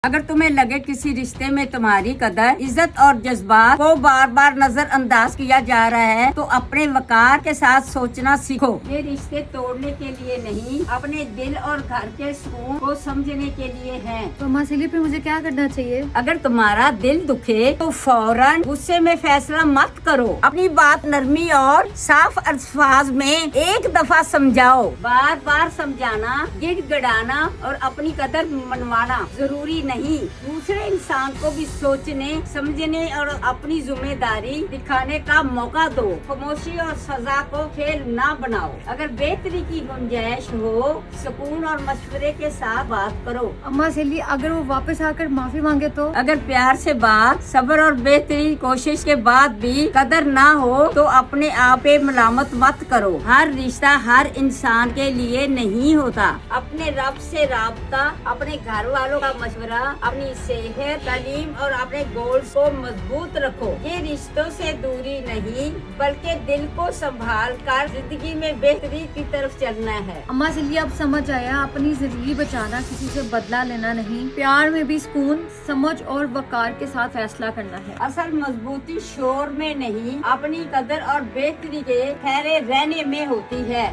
اگر تمہیں لگے کسی رشتے میں تمہاری قدر عزت اور جذبات کو بار بار نظر انداز کیا جا رہا ہے تو اپنے وقار کے ساتھ سوچنا سیکھو۔ یہ رشتے توڑنے کے لیے نہیں، اپنے دل اور گھر کے سکون کو سمجھنے کے لیے ہیں۔ تو ماسلی پھر مجھے کیا کرنا چاہیے؟ اگر تمہارا دل دکھے تو فوراً غصے میں فیصلہ مت کرو، اپنی بات نرمی اور صاف الفاظ میں ایک دفعہ سمجھاؤ۔ بار بار سمجھانا، گڑ گڑانا اور اپنی قدر منوانا ضروری نہیں، دوسرے انسان کو بھی سوچنے سمجھنے اور اپنی ذمہ داری دکھانے کا موقع دو۔ خاموشی اور سزا کو کھیل نہ بناؤ۔ اگر بہتری کی گنجائش ہو، سکون اور مشورے کے ساتھ بات کرو۔ اما سیلی اگر وہ واپس آ کر معافی مانگے تو؟ اگر پیار سے بات، صبر اور بہترین کوشش کے بعد بھی قدر نہ ہو تو اپنے آپ پہ ملامت مت کرو۔ ہر رشتہ ہر انسان کے لیے نہیں ہوتا۔ اپنے رب سے رابطہ، اپنے گھر والوں کا مشورہ، اپنی صحت، تعلیم اور اپنے گولز کو مضبوط رکھو۔ یہ رشتوں سے دوری نہیں بلکہ دل کو سنبھال کر زندگی میں بہتری کی طرف چلنا ہے۔ اما سیلی اب سمجھ آیا، اپنی زندگی بچانا کسی سے بدلہ لینا نہیں، پیار میں بھی سکون، سمجھ اور وقار کے ساتھ فیصلہ کرنا ہے۔ اصل مضبوطی شور میں نہیں، اپنی قدر اور بہتری کے ٹھہرے رہنے میں ہوتی ہے۔